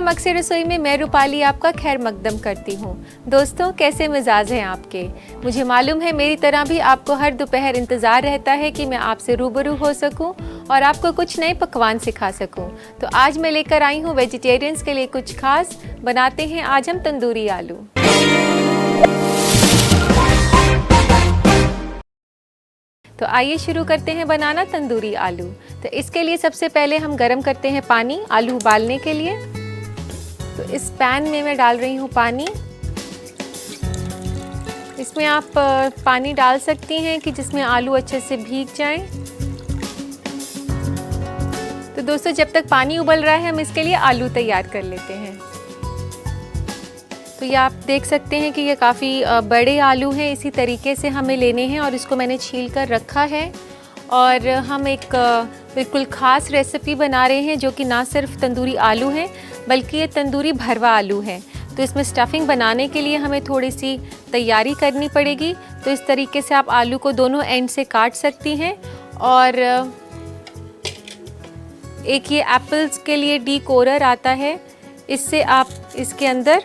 मक्सी रसोई में मैं रूपाली आपका खैर मकदम करती हूँ। दोस्तों, कैसे मिजाज हैं आपके? मुझे मालूम है मेरी तरह भी आपको हर दोपहर इंतज़ार रहता है कि मैं आपसे रूबरू हो सकूँ और आपको कुछ नए पकवान सिखा सकूँ। तो आज मैं लेकर आई हूँ वेजिटेरियंस के लिए कुछ खास। बनाते हैं आज हम तंदूरी आलू। तो आइए शुरू करते हैं बनाना तंदूरी आलू। तो इसके लिए सबसे पहले हम गरम करते हैं पानी आलू उबालने के लिए। तो इस पैन में मैं डाल रही हूँ पानी। इसमें आप पानी डाल सकती हैं कि जिसमें आलू अच्छे से भीग जाएं। तो दोस्तों, जब तक पानी उबल रहा है हम इसके लिए आलू तैयार कर लेते हैं। तो ये आप देख सकते हैं कि ये काफ़ी बड़े आलू हैं। इसी तरीके से हमें लेने हैं और इसको मैंने छील कर रखा है। और हम एक बिल्कुल ख़ास रेसिपी बना रहे हैं जो कि ना सिर्फ तंदूरी आलू है बल्कि ये तंदूरी भरवा आलू है। तो इसमें स्टफिंग बनाने के लिए हमें थोड़ी सी तैयारी करनी पड़ेगी। तो इस तरीके से आप आलू को दोनों एंड से काट सकती हैं। और एक ये एप्पल्स के लिए डीकोरर आता है, इससे आप इसके अंदर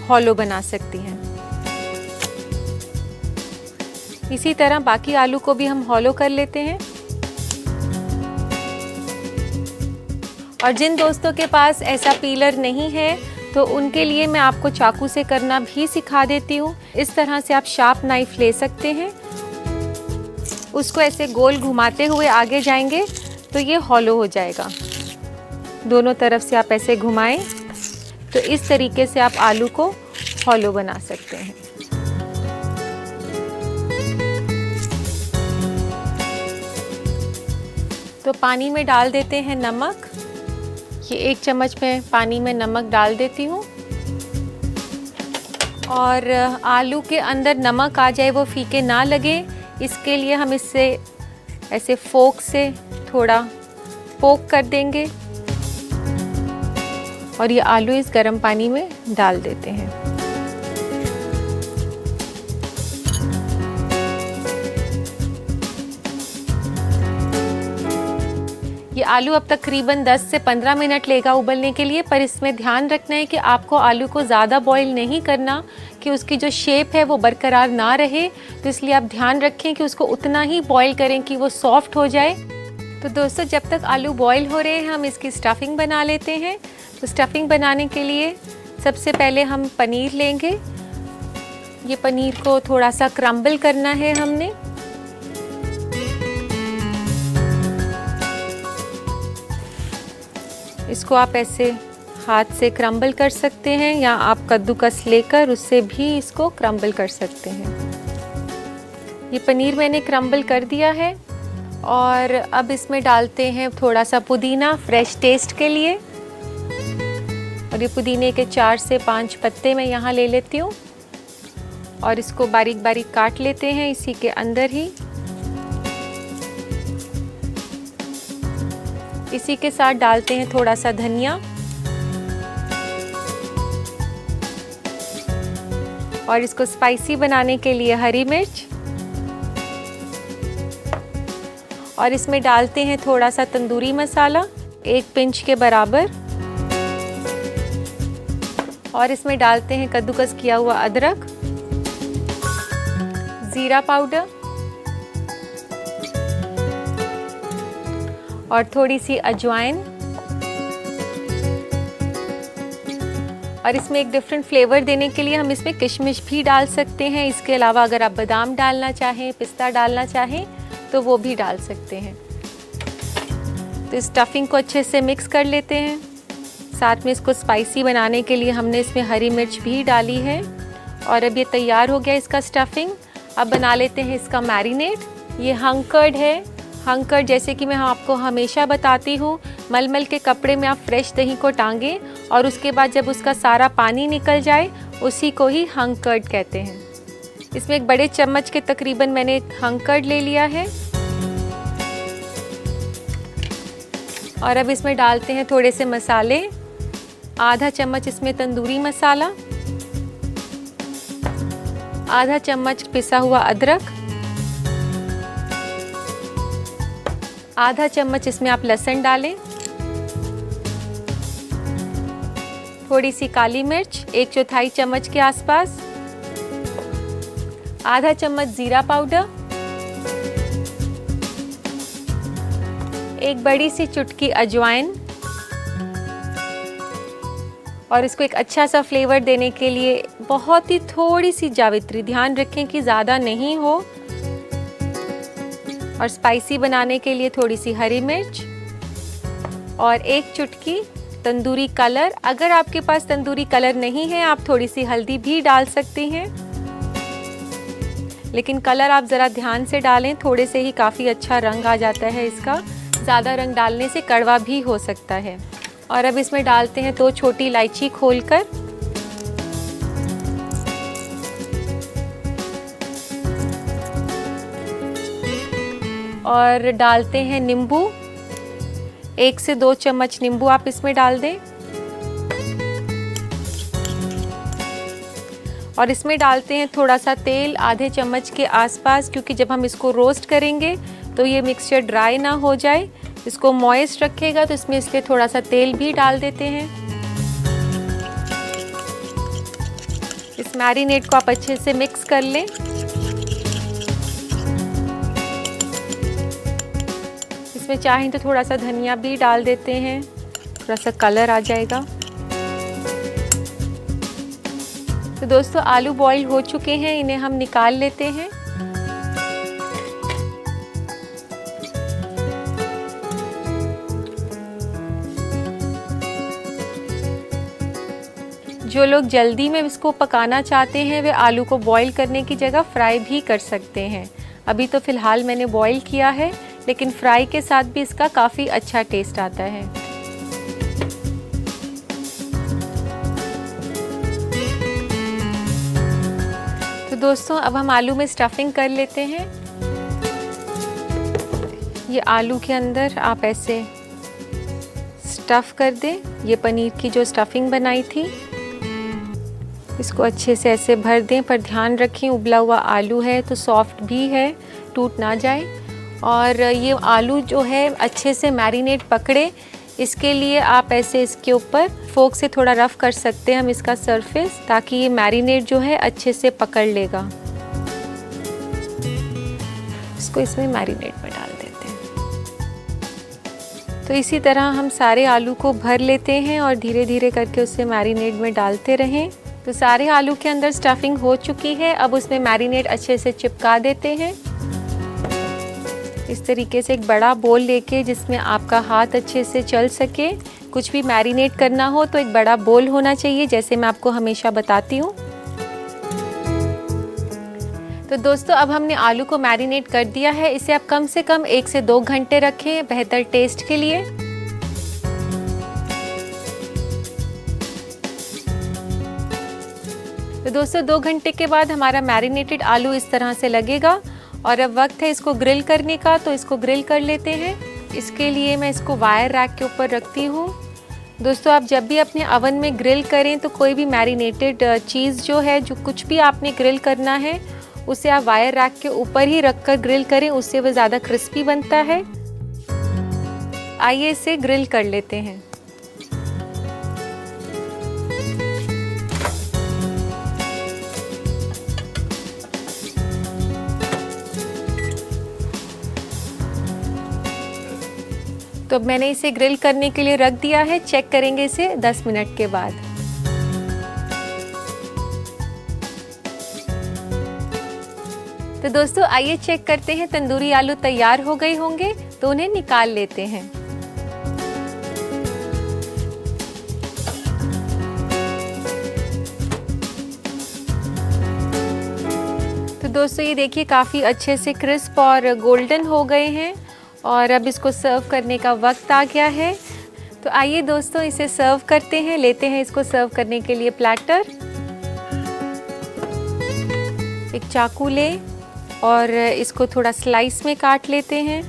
हॉलो बना सकती हैं। इसी तरह बाकी आलू को भी हम हॉलो कर लेते हैं। और जिन दोस्तों के पास ऐसा पीलर नहीं है तो उनके लिए मैं आपको चाकू से करना भी सिखा देती हूँ। इस तरह से आप शार्प नाइफ ले सकते हैं, उसको ऐसे गोल घुमाते हुए आगे जाएंगे तो ये हॉलो हो जाएगा। दोनों तरफ से आप ऐसे घुमाएं तो इस तरीके से आप आलू को हॉलो बना सकते हैं। तो पानी में डाल देते हैं नमक। ये 1 चम्मच में पानी में नमक डाल देती हूँ। और आलू के अंदर नमक आ जाए, वो फीके ना लगे, इसके लिए हम इससे ऐसे फोक से थोड़ा पोक कर देंगे और ये आलू इस गर्म पानी में डाल देते हैं। ये आलू अब तकरीबन 10 से 15 मिनट लेगा उबलने के लिए, पर इसमें ध्यान रखना है कि आपको आलू को ज़्यादा बॉईल नहीं करना कि उसकी जो शेप है वो बरकरार ना रहे। तो इसलिए आप ध्यान रखें कि उसको उतना ही बॉईल करें कि वो सॉफ्ट हो जाए। तो दोस्तों, जब तक आलू बॉईल हो रहे हैं हम इसकी स्टफिंग बना लेते हैं। तो स्टफिंग बनाने के लिए सबसे पहले हम पनीर लेंगे। ये पनीर को थोड़ा सा क्रम्बल करना है हमने। इसको आप ऐसे हाथ से क्रम्बल कर सकते हैं या आप कद्दूकस लेकर उससे भी इसको क्रम्बल कर सकते हैं। ये पनीर मैंने क्रम्बल कर दिया है और अब इसमें डालते हैं थोड़ा सा पुदीना फ्रेश टेस्ट के लिए। और ये पुदीने के 4 से 5 पत्ते मैं यहाँ ले लेती हूँ और इसको बारीक बारीक काट लेते हैं इसी के अंदर ही। इसी के साथ डालते हैं थोड़ा सा धनिया और इसको स्पाइसी बनाने के लिए हरी मिर्च। और इसमें डालते हैं थोड़ा सा तंदूरी मसाला 1 पिंच के बराबर। और इसमें डालते हैं कद्दूकस किया हुआ अदरक, जीरा पाउडर और थोड़ी सी अजवाइन। और इसमें एक डिफरेंट फ्लेवर देने के लिए हम इसमें किशमिश भी डाल सकते हैं। इसके अलावा अगर आप बादाम डालना चाहें, पिस्ता डालना चाहें तो वो भी डाल सकते हैं। तो इस स्टफिंग को अच्छे से मिक्स कर लेते हैं। साथ में इसको स्पाइसी बनाने के लिए हमने इसमें हरी मिर्च भी डाली है। और अब ये तैयार हो गया इसका स्टफिंग। अब बना लेते हैं इसका मैरिनेट। ये हंग कर्ड है। हंग कर्ड जैसे कि मैं आपको हमेशा बताती हूँ, मलमल के कपड़े में आप फ्रेश दही को टांगें और उसके बाद जब उसका सारा पानी निकल जाए उसी को ही हंग कर्ड कहते हैं। इसमें एक बड़े चम्मच के तकरीबन मैंने हंग कर्ड ले लिया है। और अब इसमें डालते हैं थोड़े से मसाले। आधा चम्मच इसमें तंदूरी मसाला, आधा चम्मच पिसा हुआ अदरक, आधा चम्मच इसमें आप लहसुन डालें थोड़ी सी काली मिर्च 1/4 चम्मच के आसपास, आधा चम्मच जीरा पाउडर, एक बड़ी सी चुटकी अजवाइन, और इसको एक अच्छा सा फ्लेवर देने के लिए बहुत ही थोड़ी सी जावित्री, ध्यान रखें कि ज़्यादा नहीं हो, और स्पाइसी बनाने के लिए थोड़ी सी हरी मिर्च और एक चुटकी तंदूरी कलर। अगर आपके पास तंदूरी कलर नहीं है आप थोड़ी सी हल्दी भी डाल सकती हैं, लेकिन कलर आप ज़रा ध्यान से डालें, थोड़े से ही काफ़ी अच्छा रंग आ जाता है इसका, ज़्यादा रंग डालने से कड़वा भी हो सकता है। और अब इसमें डालते हैं 2 छोटी इलायची खोलकर, और डालते हैं नींबू, 1 से 2 चम्मच नींबू आप इसमें डाल दें, और इसमें डालते हैं थोड़ा सा तेल, आधे चम्मच के आसपास, क्योंकि जब हम इसको रोस्ट करेंगे तो ये मिक्सचर ड्राई ना हो जाए, इसको मॉइस्ट रखेगा, तो इसमें इसलिए थोड़ा सा तेल भी डाल देते हैं। इस मैरिनेट को आप अच्छे से मिक्स कर लें। इसमें चाहें तो थोड़ा सा धनिया भी डाल देते हैं, थोड़ा सा कलर आ जाएगा। तो दोस्तों आलू बॉईल हो चुके हैं, इन्हें हम निकाल लेते हैं। जो लोग जल्दी में इसको पकाना चाहते हैं वे आलू को बॉईल करने की जगह फ्राई भी कर सकते हैं। अभी तो फ़िलहाल मैंने बॉईल किया है, लेकिन फ्राई के साथ भी इसका काफ़ी अच्छा टेस्ट आता है। तो दोस्तों अब हम आलू में स्टफिंग कर लेते हैं। ये आलू के अंदर आप ऐसे स्टफ़ कर दें, ये पनीर की जो स्टफिंग बनाई थी इसको अच्छे से ऐसे भर दें, पर ध्यान रखें उबला हुआ आलू है तो सॉफ्ट भी है, टूट ना जाए। और ये आलू जो है अच्छे से मैरिनेट पकड़े, इसके लिए आप ऐसे इसके ऊपर फोक से थोड़ा रफ़ कर सकते हैं हम इसका सरफेस, ताकि ये मैरिनेट जो है अच्छे से पकड़ लेगा। इसको इसमें मैरिनेट में डाल देते हैं। तो इसी तरह हम सारे आलू को भर लेते हैं और धीरे धीरे करके उसे मैरिनेट में डालते रहें। तो सारे आलू के अंदर स्टफिंग हो चुकी है, अब उसमें मैरिनेट अच्छे से चिपका देते हैं। इस तरीके से एक बड़ा बोल लेके जिसमें आपका हाथ अच्छे से चल सके, कुछ भी मैरिनेट करना हो तो एक बड़ा बोल होना चाहिए, जैसे मैं आपको हमेशा बताती हूँ। तो दोस्तों अब हमने आलू को मैरिनेट कर दिया है, इसे आप कम से कम 1 से 2 घंटे रखें बेहतर टेस्ट के लिए। तो दोस्तों 2 घंटे के बाद हमारा मैरिनेटेड आलू इस तरह से लगेगा, और अब वक्त है इसको ग्रिल करने का, तो इसको ग्रिल कर लेते हैं। इसके लिए मैं इसको वायर रैक के ऊपर रखती हूँ। दोस्तों आप जब भी अपने अवन में ग्रिल करें तो कोई भी मैरिनेटेड चीज़ जो है, जो कुछ भी आपने ग्रिल करना है, उसे आप वायर रैक के ऊपर ही रख कर ग्रिल करें, उससे वह ज़्यादा क्रिस्पी बनता है। आइए इसे ग्रिल कर लेते हैं। तो अब मैंने इसे ग्रिल करने के लिए रख दिया है, चेक करेंगे इसे 10 मिनट के बाद। तो दोस्तों आइए चेक करते हैं तंदूरी आलू तैयार हो गए होंगे, तो उन्हें निकाल लेते हैं। तो दोस्तों ये देखिए काफ़ी अच्छे से क्रिस्प और गोल्डन हो गए हैं, और अब इसको सर्व करने का वक्त आ गया है। तो आइए दोस्तों इसे सर्व करते हैं, लेते हैं इसको सर्व करने के लिए प्लेटर। एक चाकू लें और इसको थोड़ा स्लाइस में काट लेते हैं।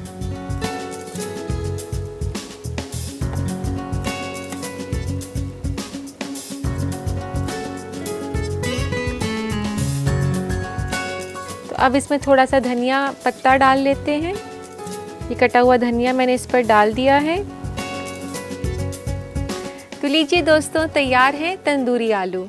तो अब इसमें थोड़ा सा धनिया पत्ता डाल लेते हैं। ये कटा हुआ धनिया मैंने इस पर डाल दिया है। तो लीजिए दोस्तों, तैयार है तंदूरी आलू।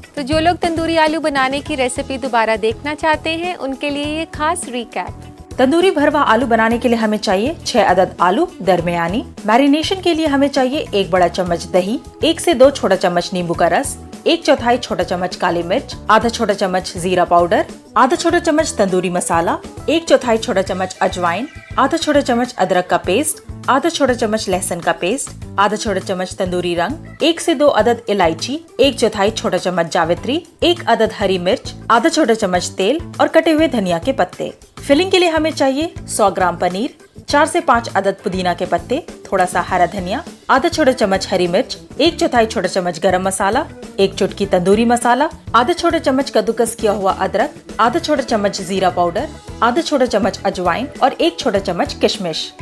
तो जो लोग तंदूरी आलू बनाने की रेसिपी दोबारा देखना चाहते हैं, उनके लिए ये खास रिकैप। तंदूरी भरवा आलू बनाने के लिए हमें चाहिए 6 अदद आलू दरमियानी। मैरिनेशन के लिए हमें चाहिए 1 बड़ा चम्मच दही, 1 से 2 छोटा चम्मच नींबू का रस, 1/4 छोटा चम्मच काली मिर्च, आधा छोटा चम्मच जीरा पाउडर, आधा छोटा चम्मच तंदूरी मसाला, 1/4 छोटा चम्मच अजवाइन, आधा छोटा चम्मच अदरक का पेस्ट, आधा छोटा चम्मच लहसुन का पेस्ट, आधा छोटा चम्मच तंदूरी रंग, 1 से 2 अदद इलायची, 1/4 छोटा चम्मच जावित्री, 1 अदद हरी मिर्च, आधा छोटा चम्मच तेल और कटे हुए धनिया के पत्ते। फिलिंग के लिए हमें चाहिए 100 ग्राम पनीर, 4 से 5 अदद पुदीना के पत्ते, थोड़ा सा हरा धनिया, आधा छोटा चम्मच हरी मिर्च, 1/4 छोटा चम्मच गरम मसाला, 1 चुटकी तंदूरी मसाला, आधा छोटा चम्मच कद्दूकस किया हुआ अदरक, आधा छोटा चम्मच जीरा पाउडर, आधा छोटा चम्मच अजवाइन और 1 छोटा चम्मच किशमिश।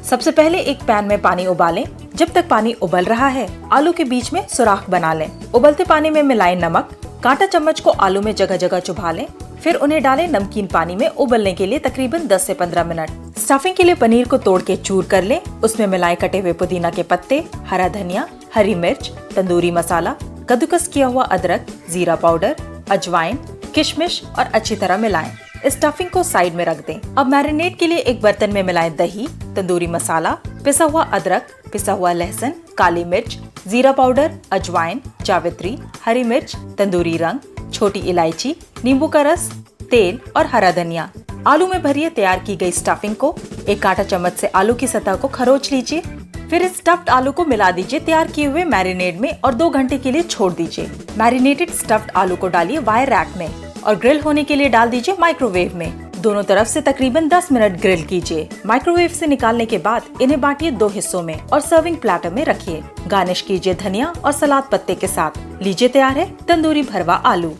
सबसे पहले एक पैन में पानी उबालें। जब तक पानी उबल रहा है, आलू के बीच में सुराख बना लें। उबलते पानी में मिलाएं नमक, कांटा चम्मच को आलू में जगह जगह चुभा लें, फिर उन्हें डालें नमकीन पानी में उबलने के लिए तकरीबन 10 से 15 मिनट। स्टफिंग के लिए पनीर को तोड़ के चूर कर लें। उसमें मिलाएं कटे हुए पुदीना के पत्ते, हरा धनिया, हरी मिर्च, तंदूरी मसाला, कद्दूकस किया हुआ अदरक, जीरा पाउडर, अजवाइन, किशमिश और अच्छी तरह मिलाएं। स्टफिंग को साइड में रख दें। अब मैरिनेट के लिए एक बर्तन में मिलाएं दही, तंदूरी मसाला, पिसा हुआ अदरक, पिसा हुआ लहसुन, काली मिर्च, जीरा पाउडर, अजवाइन, जावित्री, हरी मिर्च, तंदूरी रंग, छोटी इलायची, नींबू का रस, तेल और हरा धनिया। आलू में भरिए तैयार की गई स्टफिंग को। एक कांटा चम्मच से आलू की सतह को खरोच लीजिए। फिर इस स्टफ्ड आलू को मिला दीजिए तैयार किए हुए मैरिनेड में और 2 घंटे के लिए छोड़ दीजिए। मैरिनेटेड स्टफ्ड आलू को डालिए वायर रैक में और ग्रिल होने के लिए डाल दीजिए माइक्रोवेव में। दोनों तरफ से तकरीबन 10 मिनट ग्रिल कीजिए। माइक्रोवेव से निकालने के बाद इन्हें बांटिए 2 हिस्सों में और सर्विंग प्लेटर में रखिए। गार्निश कीजिए धनिया और सलाद पत्ते के साथ। लीजिए, तैयार है तंदूरी भरवा आलू।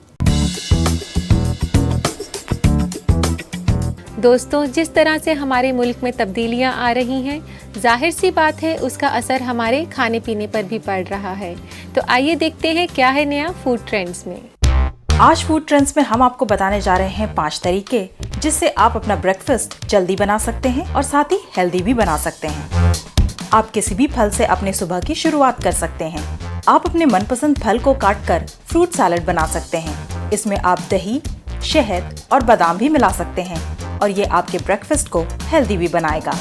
दोस्तों, जिस तरह से हमारे मुल्क में तब्दीलियां आ रही हैं, जाहिर सी बात है उसका असर हमारे खाने पीने पर भी पड़ रहा है। तो आइए देखते हैं क्या है नया फूड ट्रेंड्स में। आज फूड ट्रेंड्स में हम आपको बताने जा रहे हैं 5 तरीके जिससे आप अपना ब्रेकफास्ट जल्दी बना सकते हैं और साथ ही हेल्दी भी बना सकते हैं। आप किसी भी फल से अपने सुबह की शुरुआत कर सकते हैं। आप अपने मनपसंद फल को काटकर फ्रूट सैलेड बना सकते हैं। इसमें आप दही, शहद और बादाम भी मिला सकते हैं और ये आपके ब्रेकफास्ट को हेल्दी भी बनाएगा।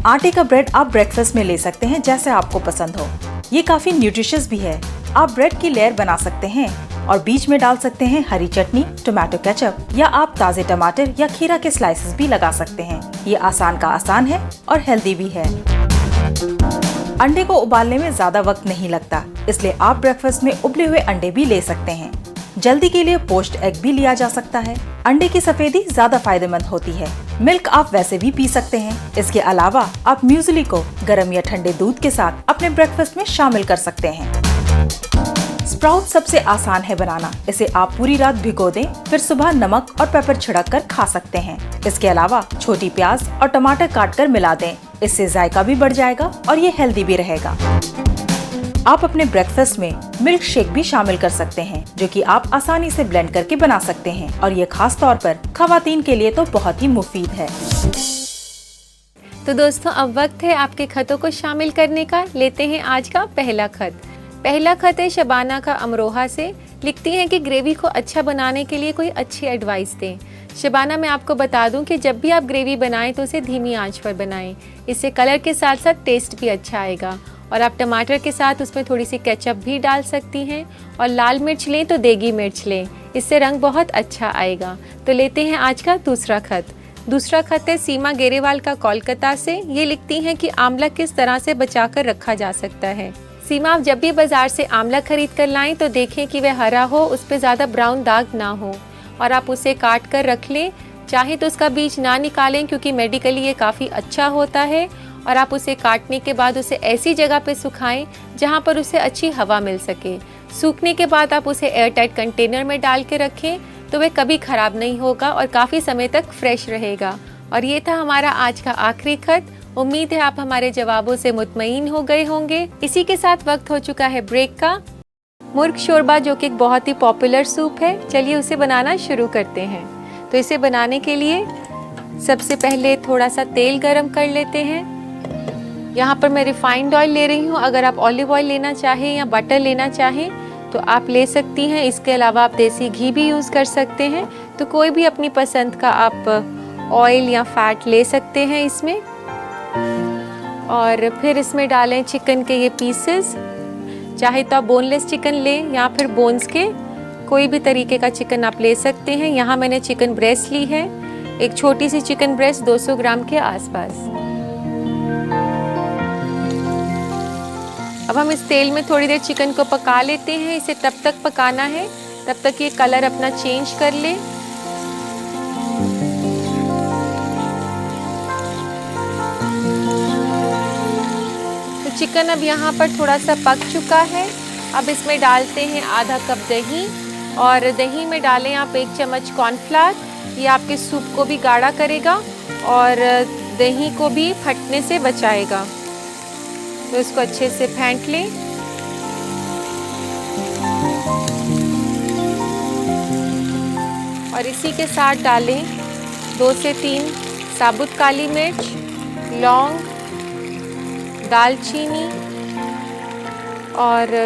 आटे का ब्रेड आप ब्रेकफास्ट में ले सकते हैं जैसे आपको पसंद हो। ये काफी न्यूट्रिशियस भी है। आप ब्रेड की लेयर बना सकते हैं और बीच में डाल सकते हैं हरी चटनी, टोमेटो केचप या आप ताजे टमाटर या खीरा के स्लाइसेस भी लगा सकते हैं। ये आसान का आसान है और हेल्दी भी है। अंडे को उबालने में ज्यादा वक्त नहीं लगता, इसलिए आप ब्रेकफास्ट में उबले हुए अंडे भी ले सकते हैं। जल्दी के लिए पोच्ड एग भी लिया जा सकता है। अंडे की सफेदी ज्यादा फायदेमंद होती है। मिल्क आप वैसे भी पी सकते हैं। इसके अलावा आप म्यूसली को गर्म या ठंडे दूध के साथ अपने ब्रेकफास्ट में शामिल कर सकते हैं। स्प्राउट सबसे आसान है बनाना। इसे आप पूरी रात भिगो दें, फिर सुबह नमक और पेपर छिड़क कर खा सकते हैं। इसके अलावा छोटी प्याज और टमाटर काट कर मिला दें। इससे जायका भी बढ़ जाएगा और ये हेल्दी भी रहेगा। आप अपने ब्रेकफास्ट में मिल्क शेक भी शामिल कर सकते हैं, जो कि आप आसानी से ब्लेंड करके बना सकते हैं और ये खास तौर पर खवातीन के लिए तो बहुत ही मुफीद है। तो दोस्तों, अब वक्त है आपके खतों को शामिल करने का। लेते हैं आज का पहला खत। पहला खत है शबाना का अमरोहा से। लिखती हैं कि ग्रेवी को अच्छा बनाने के लिए कोई अच्छी एडवाइस दें। शबाना, मैं आपको बता दूं कि जब भी आप ग्रेवी बनाएं तो उसे धीमी आंच पर बनाएं। इससे कलर के साथ साथ टेस्ट भी अच्छा आएगा। और आप टमाटर के साथ उसमें थोड़ी सी केचप भी डाल सकती हैं। और लाल मिर्च लें तो देगी मिर्च लें, इससे रंग बहुत अच्छा आएगा। तो लेते हैं आज का दूसरा खत। दूसरा खत है सीमा गेरेवाल का कोलकाता से। ये लिखती हैं कि आंवला किस तरह से बचाकर रखा जा सकता है। सीमा, आप जब भी बाजार से आंवला खरीद कर लाएं तो देखें कि वह हरा हो, उस पर ज़्यादा ब्राउन दाग ना हो और आप उसे काट कर रख लें। चाहे तो उसका बीज ना निकालें क्योंकि मेडिकली ये काफ़ी अच्छा होता है। और आप उसे काटने के बाद उसे ऐसी जगह पे सुखाएं जहाँ पर उसे अच्छी हवा मिल सके। सूखने के बाद आप उसे एयरटाइट कंटेनर में डाल के रखें तो वह कभी ख़राब नहीं होगा और काफ़ी समय तक फ्रेश रहेगा। और ये था हमारा आज का आखिरी खत। उम्मीद है आप हमारे जवाबों से मुतमईन हो गए होंगे। इसी के साथ वक्त हो चुका है ब्रेक का। मुर्ग शोरबा, जो कि एक बहुत ही पॉपुलर सूप है, चलिए उसे बनाना शुरू करते हैं। तो इसे बनाने के लिए सबसे पहले थोड़ा सा तेल गरम कर लेते हैं। यहाँ पर मैं रिफाइंड ऑयल ले रही हूँ। अगर आप ऑलिव ऑयल लेना चाहें या बटर लेना चाहें तो आप ले सकती हैं। इसके अलावा आप देसी घी भी यूज़ कर सकते हैं। तो कोई भी अपनी पसंद का आप ऑयल या फैट ले सकते हैं इसमें। और फिर इसमें डालें चिकन के ये पीसेस। चाहे तो आप बोनलेस चिकन लें या फिर बोन्स के, कोई भी तरीके का चिकन आप ले सकते हैं। यहाँ मैंने चिकन ब्रेस्ट ली है, एक छोटी सी चिकन ब्रेस्ट 200 ग्राम के आसपास। अब हम इस तेल में थोड़ी देर चिकन को पका लेते हैं। इसे तब तक पकाना है तब तक ये कलर अपना चेंज कर ले। तो चिकन अब यहाँ पर थोड़ा सा पक चुका है। अब इसमें डालते हैं आधा कप दही, और दही में डालें आप 1 चम्मच कॉर्नफ्लावर। ये आपके सूप को भी गाढ़ा करेगा और दही को भी फटने से बचाएगा। तो इसको अच्छे से फेंट लें। और इसी के साथ डालें 2 से 3 साबुत काली मिर्च, लौंग, दालचीनी और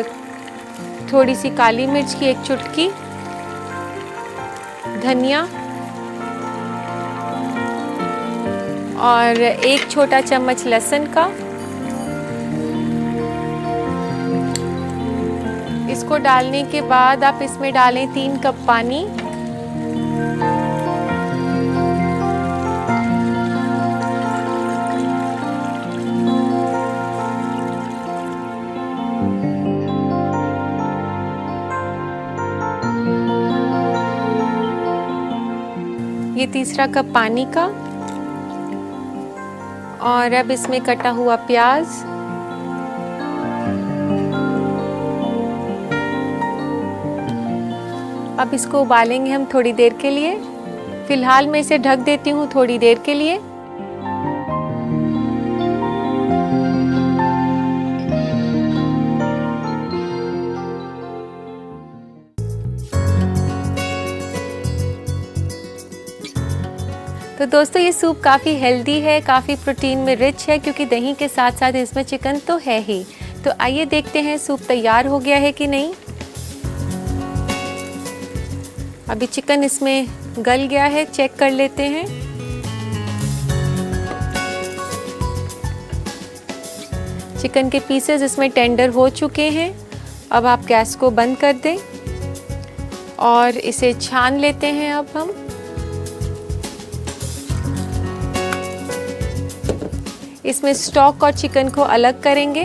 थोड़ी सी काली मिर्च की 1 चुटकी, धनिया और 1 छोटा चम्मच लहसुन का। इसको डालने के बाद आप इसमें डालें 3 कप पानी। ये तीसरा कप पानी का। और अब इसमें कटा हुआ प्याज, अब इसको उबालेंगे हम थोड़ी देर के लिए। फिलहाल मैं इसे ढक देती हूँ थोड़ी देर के लिए। तो दोस्तों ये सूप काफ़ी हेल्दी है, काफ़ी प्रोटीन में रिच है, क्योंकि दही के साथ साथ इसमें चिकन तो है ही। तो आइए देखते हैं सूप तैयार हो गया है कि नहीं। अभी चिकन इसमें गल गया है, चेक कर लेते हैं। चिकन के पीसेस इसमें टेंडर हो चुके हैं। अब आप गैस को बंद कर दें और इसे छान लेते हैं। अब हम इसमें स्टॉक और चिकन को अलग करेंगे।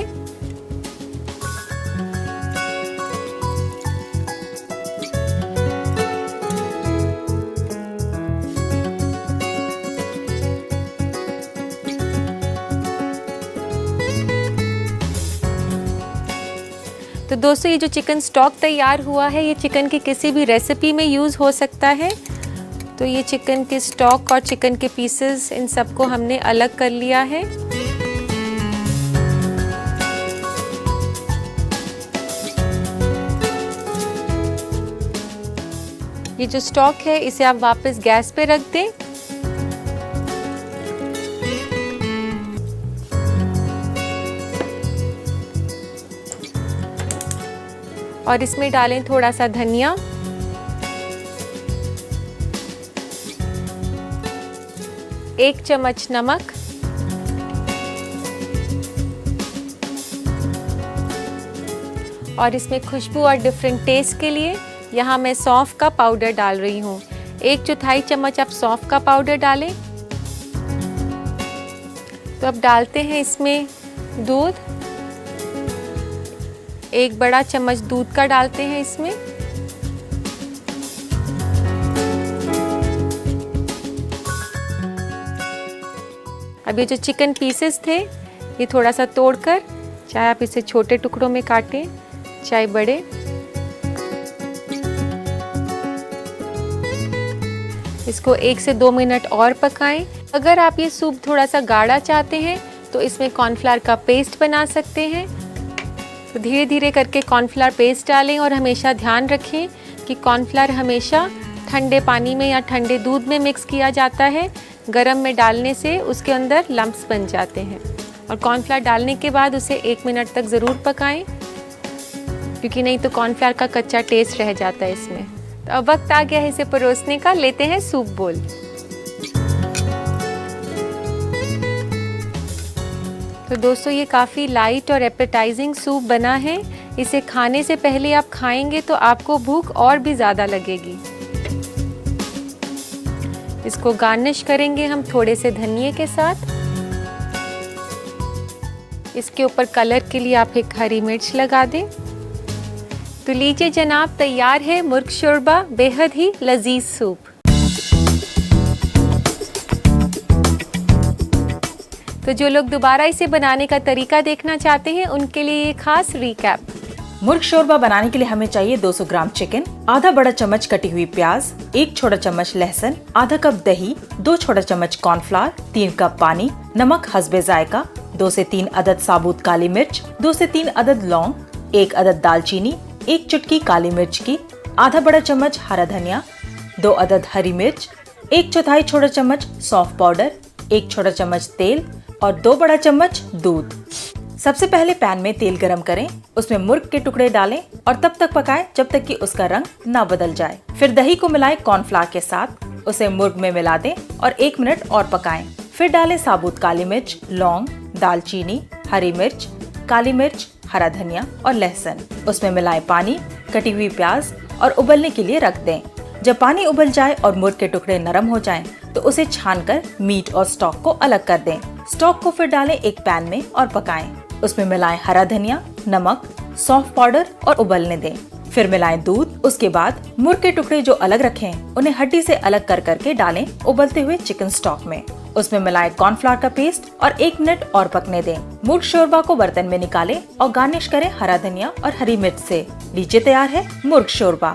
तो दोस्तों ये जो चिकन स्टॉक तैयार हुआ है, ये चिकन की किसी भी रेसिपी में यूज़ हो सकता है। तो ये चिकन के स्टॉक और चिकन के पीसेस, इन सबको हमने अलग कर लिया है। ये जो स्टॉक है इसे आप वापस गैस पे रख दें। और इसमें डालें थोड़ा सा धनिया, एक चम्मच नमक, और इसमें खुशबू और डिफरेंट टेस्ट के लिए यहाँ मैं सौंफ का पाउडर डाल रही हूँ। 1/4 चम्मच आप सौंफ का पाउडर डालें। तो अब डालते हैं इसमें दूध, 1 बड़ा चम्मच दूध का डालते हैं इसमें। अब ये जो चिकन पीसेस थे ये थोड़ा सा तोड़कर, चाहे आप इसे छोटे टुकड़ों में काटें चाहे बड़े, इसको 1 से 2 मिनट और पकाएं। अगर आप ये सूप थोड़ा सा गाढ़ा चाहते हैं तो इसमें कॉर्नफ्लावर का पेस्ट बना सकते हैं। तो धीरे धीरे करके कॉर्नफ्लावर पेस्ट डालें और हमेशा ध्यान रखें कि कॉर्नफ्लावर हमेशा ठंडे पानी में या ठंडे दूध में मिक्स किया जाता है। गरम में डालने से उसके अंदर लम्प्स बन जाते हैं। और कॉर्नफ्लावर डालने के बाद उसे 1 मिनट तक ज़रूर पकाएं, क्योंकि नहीं तो कॉर्नफ्लावर का कच्चा टेस्ट रह जाता है इसमें। तो अब वक्त आ गया है इसे परोसने का। लेते हैं सूप बोल। तो दोस्तों ये काफ़ी लाइट और एपेटाइजिंग सूप बना है। इसे खाने से पहले आप खाएंगे तो आपको भूख और भी ज़्यादा लगेगी। इसको गार्निश करेंगे हम थोड़े से धनिये के साथ। इसके ऊपर कलर के लिए आप एक हरी मिर्च लगा दें। तो लीजिए जनाब, तैयार है मुर्ग शोरबा, बेहद ही लजीज सूप। तो जो लोग दोबारा इसे बनाने का तरीका देखना चाहते हैं उनके लिए ये खास रिकैप। मुर्ग शोरबा बनाने के लिए हमें चाहिए 200 ग्राम चिकन, आधा बड़ा चम्मच कटी हुई प्याज, 1 छोटा चम्मच लहसुन, आधा कप दही, 2 छोटा चम्मच कॉर्नफ्लावर, 3 कप पानी, नमक हस्बे जायका, 2 से 3 अदद साबुत काली मिर्च, 2 से 3 अदद लौंग, 1 अदद दालचीनी, 1 चुटकी काली मिर्च की, आधा बड़ा चम्मच हरा धनिया, 2 अदद हरी मिर्च, 1/4 छोटा चम्मच सौंफ पाउडर, 1 छोटा चम्मच तेल और 2 बड़ा चम्मच दूध। सबसे पहले पैन में तेल गरम करें, उसमें मुर्ग के टुकड़े डालें और तब तक पकाएं जब तक कि उसका रंग ना बदल जाए। फिर दही को मिलाएं कॉर्नफ्लावर के साथ, उसे मुर्ग में मिला दें और 1 मिनट और पकाएं। फिर डालें साबुत काली मिर्च, लौंग, दालचीनी, हरी मिर्च, काली मिर्च, हरा धनिया और लहसुन। उसमें मिलाएं पानी, कटी हुई प्याज और उबलने के लिए रख दें। जब पानी उबल जाए और मुर्ग के टुकड़े नरम हो जाएं, तो उसे छानकर मीट और स्टॉक को अलग कर दें। स्टॉक को फिर डालें एक पैन में और पकाएं। उसमें मिलाएं हरा धनिया, नमक, सौंफ पाउडर और उबलने दें। फिर मिलाएं दूध। उसके बाद मुर्ग के टुकड़े जो अलग रखे हैं उन्हें हड्डी से अलग कर करके डालें उबलते हुए चिकन स्टॉक में। उसमें मिलाएं कॉर्नफ्लावर का पेस्ट और 1 मिनट और पकने दें। मुर्ग शोरबा को बर्तन में निकालें और गार्निश करें हरा धनिया और हरी मिर्च से। लीजिए तैयार है मुर्ग शोरबा।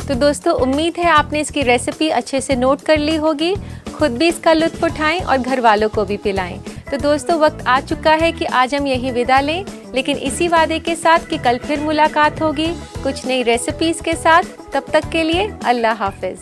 तो दोस्तों उम्मीद है आपने इसकी रेसिपी अच्छे से नोट कर ली होगी। खुद भी इसका लुत्फ उठाएं और घर वालों को भी पिलाएं। तो दोस्तों वक्त आ चुका है कि आज हम यहीं विदा लें, लेकिन इसी वादे के साथ कि कल फिर मुलाकात होगी कुछ नई रेसिपीज के साथ। तब तक के लिए अल्लाह हाफिज।